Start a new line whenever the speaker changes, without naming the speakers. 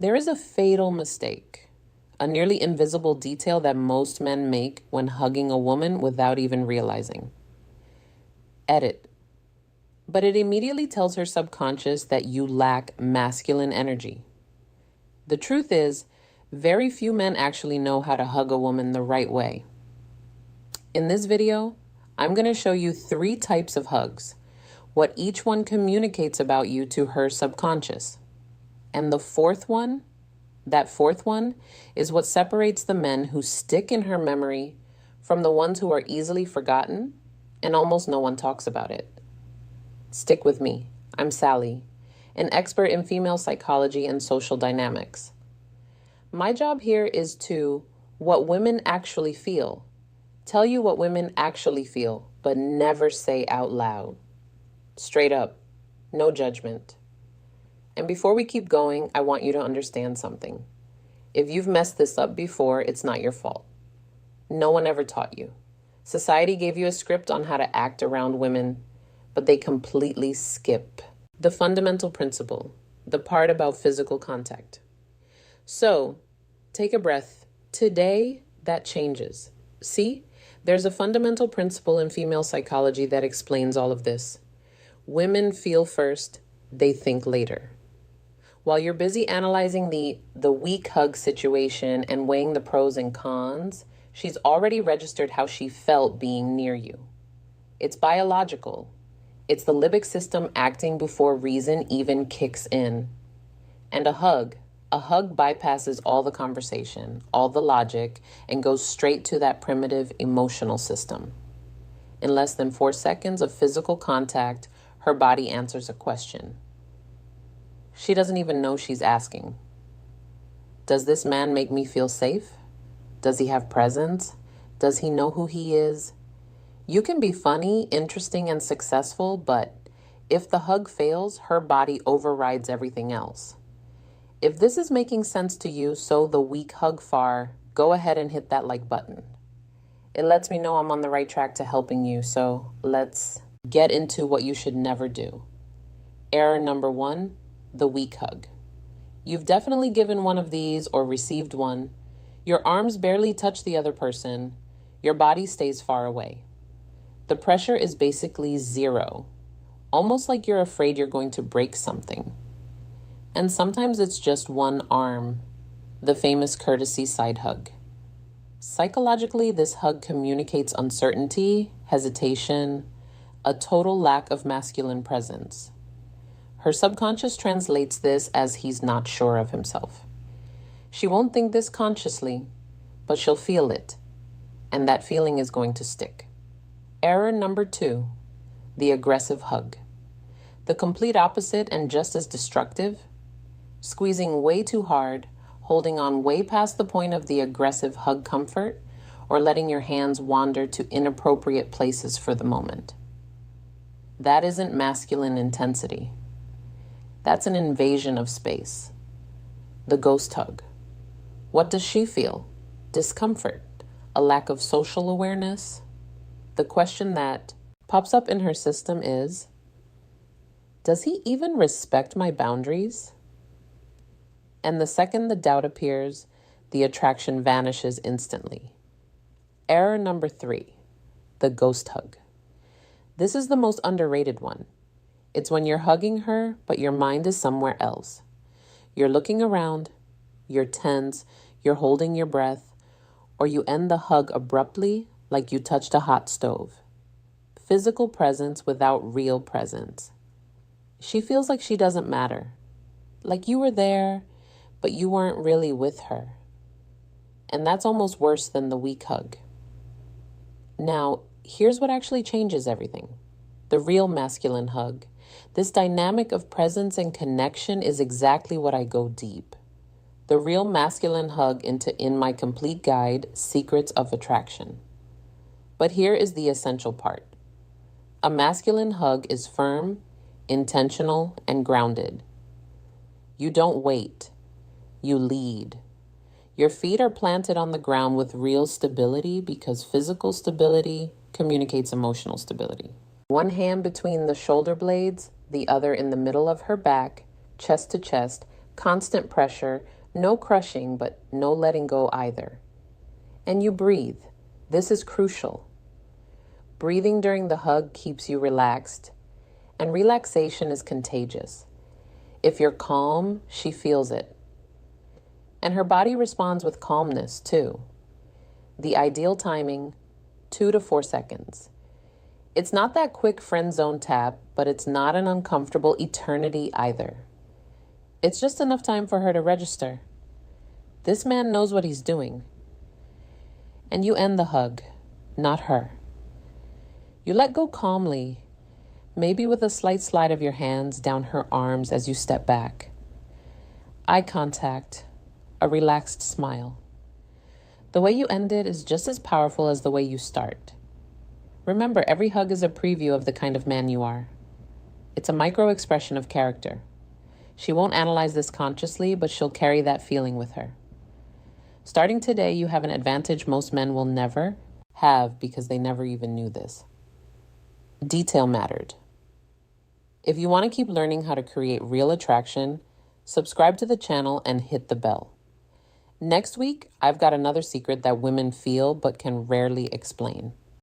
There is a fatal mistake, a nearly invisible detail that most men make when hugging a woman without even realizing. Edit. But it immediately tells her subconscious that you lack masculine energy. The truth is, very few men actually know how to hug a woman the right way. In this video, I'm going to show you 3 types of hugs, what each one communicates about you to her subconscious. And the fourth one, is what separates the men who stick in her memory from the ones who are easily forgotten and almost no one talks about it. Stick with me. I'm Sally, an expert in female psychology and social dynamics. My job here is to what women actually feel. Tell you what women actually feel, but never say out loud. Straight up, no judgment. And before we keep going, I want you to understand something. If you've messed this up before, it's not your fault. No one ever taught you. Society gave you a script on how to act around women, but they completely skip the fundamental principle, the part about physical contact. So, take a breath. Today, that changes. See, there's a fundamental principle in female psychology that explains all of this. Women feel first, they think later. While you're busy analyzing the weak hug situation and weighing the pros and cons, she's already registered how she felt being near you. It's biological. It's the limbic system acting before reason even kicks in. And a hug bypasses all the conversation, all the logic, and goes straight to that primitive emotional system. In less than 4 seconds of physical contact, her body answers a question. She doesn't even know she's asking. Does this man make me feel safe? Does he have presence? Does he know who he is? You can be funny, interesting, and successful, but if the hug fails, her body overrides everything else. If this is making sense to you, so the weak hug far, go ahead and hit that like button. It lets me know I'm on the right track to helping you, so let's get into what you should never do. Error number 1, the weak hug. You've definitely given one of these or received one. Your arms barely touch the other person. Your body stays far away. The pressure is basically 0, almost like you're afraid you're going to break something. And sometimes it's just one arm, the famous courtesy side hug. Psychologically, this hug communicates uncertainty, hesitation, a total lack of masculine presence. Her subconscious translates this as he's not sure of himself. She won't think this consciously, but she'll feel it, and that feeling is going to stick. Error number 2, the aggressive hug. The complete opposite and just as destructive, squeezing way too hard, holding on way past the point of the aggressive hug comfort, or letting your hands wander to inappropriate places for the moment. That isn't masculine intensity. That's an invasion of space. The ghost hug. What does she feel? Discomfort? A lack of social awareness? The question that pops up in her system is, does he even respect my boundaries? And the second the doubt appears, the attraction vanishes instantly. Error number 3, the ghost hug. This is the most underrated one. It's when you're hugging her, but your mind is somewhere else. You're looking around, you're tense, you're holding your breath, or you end the hug abruptly like you touched a hot stove. Physical presence without real presence. She feels like she doesn't matter. Like you were there, but you weren't really with her. And that's almost worse than the weak hug. Now, here's what actually changes everything. The real masculine hug. This dynamic of presence and connection is exactly what I go deep. The real masculine hug in my complete guide, Secrets of Attraction. But here is the essential part. A masculine hug is firm, intentional, and grounded. You don't wait. You lead. Your feet are planted on the ground with real stability because physical stability communicates emotional stability. One hand between the shoulder blades, the other in the middle of her back, chest to chest, Constant pressure, no crushing, but no letting go either. And you breathe. This is crucial. Breathing during the hug keeps you relaxed, and relaxation is contagious. If you're calm, she feels it. And her body responds with calmness, too. The ideal timing, 2 to 4 seconds. It's not that quick friend zone tap, but it's not an uncomfortable eternity either. It's just enough time for her to register. This man knows what he's doing. And you end the hug, not her. You let go calmly, maybe with a slight slide of your hands down her arms as you step back. Eye contact, a relaxed smile. The way you end it is just as powerful as the way you start. Remember, every hug is a preview of the kind of man you are. It's a micro expression of character. She won't analyze this consciously, but she'll carry that feeling with her. Starting today, you have an advantage most men will never have because they never even knew this. Detail mattered. If you want to keep learning how to create real attraction, subscribe to the channel and hit the bell. Next week, I've got another secret that women feel but can rarely explain.